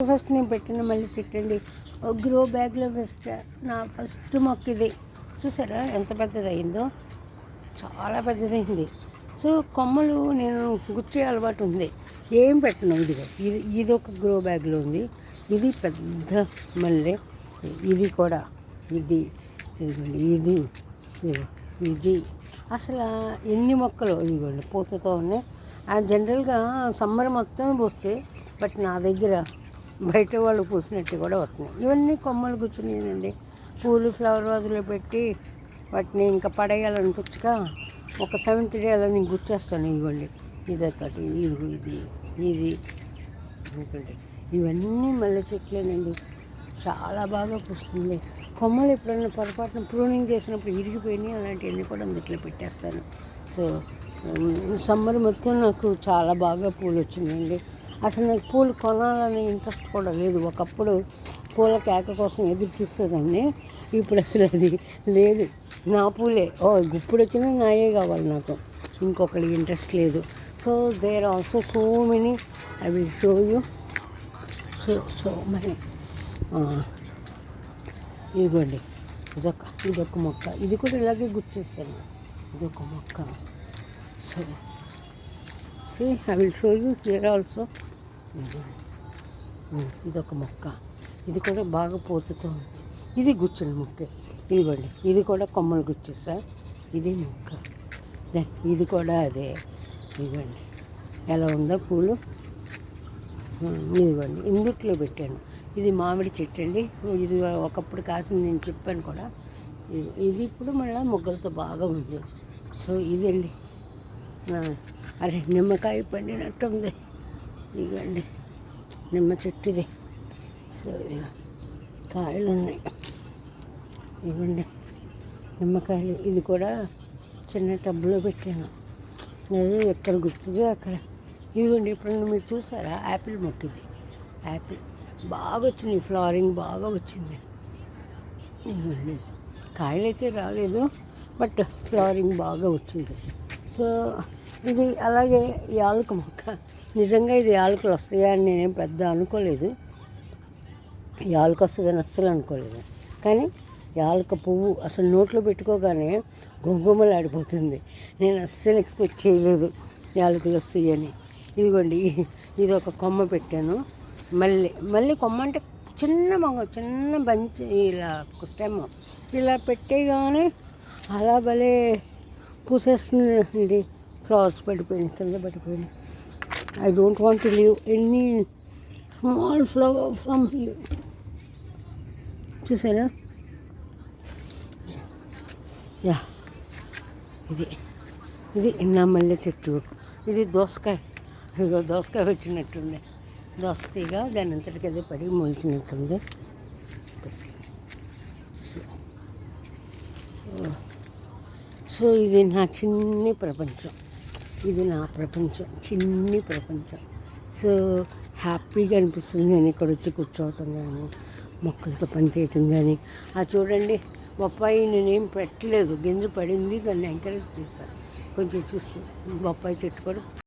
First నేను పెట్టిన మళ్ళీ చెట్టండి గ్రో బ్యాగ్లో నా ఫస్ట్ మొక్క ఇది. చూసారా ఎంత పెద్దది అయిందో, చాలా పెద్దదైంది. సో కొమ్మలు నేను గుచ్చే అలవాటు ఉంది, ఏం పెట్టను. ఇది ఒక గ్రో బ్యాగ్లో ఉంది. ఇది పెద్ద మల్లె, ఇది కూడా ఇది ఇది ఇది అసలు ఎన్ని మొక్కలు ఇదిగోండి పూతతో ఉన్నాయి. జనరల్గా సమ్మర్ మొత్తం పూస్తే, బట్ నా దగ్గర బయట వాళ్ళు పూసినట్టు కూడా వస్తున్నాయి. ఇవన్నీ కొమ్మలు కూర్చున్నాయండి. పూలు ఫ్లవర్ వాజులో పెట్టి వాటిని ఇంకా పడేయాలనిపించక ఒక 7th డే అలా నేను గుచ్చేస్తాను. ఇదిగోండి ఇదొకటి, ఇది ఎందుకంటే ఇవన్నీ మల్లె చెట్లేనండి. చాలా బాగా పూస్తుంది. కొమ్మలు ఎప్పుడైనా పొరపాటున ప్రూనింగ్ చేసినప్పుడు ఇరిగిపోయినాయి, అలాంటివన్నీ కూడా అందుట్లో పెట్టేస్తాను. సో సమ్మర్ మొత్తం నాకు చాలా బాగా పూలు వచ్చినాయండి. అసలు నాకు పూలు కొనాలనే ఇంట్రెస్ట్ కూడా లేదు. ఒకప్పుడు పూల కేక కోసం ఎదురు చూసేదాన్ని, ఇప్పుడు అసలు అది లేదు. నా పూలే ఇప్పుడు వచ్చినా నాయే కావాలి నాకు, ఇంకొకరికి ఇంట్రెస్ట్ లేదు. So there also so many, I will show you. So many. ఇదిగోండి ఇదొక మొక్క, ఇది కూడా ఇలాగే గుర్తిస్తాను. ఇదొక మొక్క. So I will show you here also. ఇదొక మొక్క, ఇది కూడా బాగా పోతుతూ ఉంది. ఇది గుచ్చిన మొక్క. ఇదిగోండి ఇది కూడా కొమ్మలు గుచ్చేసా. ఇది మొక్క, ఇది కూడా అదే. ఇదిగోండి ఎలా ఉందో పూలు. ఇదిగోండి ఇందుట్లో పెట్టాను. ఇది మామిడి చెట్టు అండి. ఇది ఒకప్పుడు కాసింది, నేను చెప్పాను కూడా. ఇది ఇప్పుడు మళ్ళీ మొగ్గలతో బాగా ఉంది. సో ఇదండి. అరే నిమ్మకాయ పండినట్టుంది. ఇదిగోండి నిమ్మ చెట్టు ఇది. సో కాయలు ఉన్నాయి. ఇవ్వండి నిమ్మకాయలు. ఇది కూడా చిన్న టబ్లో పెట్టాను. నేను ఎక్కడ గుర్తుంది అక్కడ. ఇదిగోండి ఇప్పుడు మీరు చూసారా యాపిల్ మొక్క. ఇది యాపిల్ బాగా వచ్చింది, ఫ్లవరింగ్ బాగా వచ్చింది. ఇదిగోండి కాయలు అయితే రాలేదు, బట్ ఫ్లవరింగ్ బాగా వచ్చింది. సో ఇది అలాగే యాలక మొక్క. నిజంగా ఇది యాలకులు వస్తాయా అని నేనేం పెద్ద అనుకోలేదు. యాలక వస్తుందని అస్సలు అనుకోలేదు. కానీ యాలక పువ్వు అసలు నోట్లో పెట్టుకోగానే గుమగుమలాడిపోతుంది. నేను అస్సలు ఎక్స్పెక్ట్ చేయలేదు యాలకులు వస్తాయని. ఇదిగోండి ఇది ఒక కొమ్మ పెట్టాను. మళ్ళీ కొమ్మ అంటే చిన్న బంచ్, ఇలా స్టెమ్ ఇలా పెట్టేగానే అలా భలే పూసేస్తుంది. ఫ్లవర్స్ పడిపోయినాయి, కింద పడిపోయినాయి. I don't want to leave any small flower from here. చూసారా? యా ఇది నా మల్లె చెట్టు. ఇది దోసకాయ. ఇదిగో దోసకాయ వచ్చినట్టుంది. దోసకాయగా దాని అంతటికి అదే పడి మొలిచినట్టుంది. సో ఇది నా చిన్ని ప్రపంచం. ఇది నా ప్రపంచం, చిన్ని ప్రపంచం. సో హ్యాపీగా అనిపిస్తుంది నేను ఇక్కడ వచ్చి కూర్చోవటం కానీ, మొక్కలతో పని చేయటం కానీ. చూడండి బొప్పాయి నేనేం పెట్టలేదు, గింజ పడింది, దాన్ని ఎంకరేజ్ చేస్తాను కొంచెం చూస్తూ. బొప్పాయి చెట్టు కూడా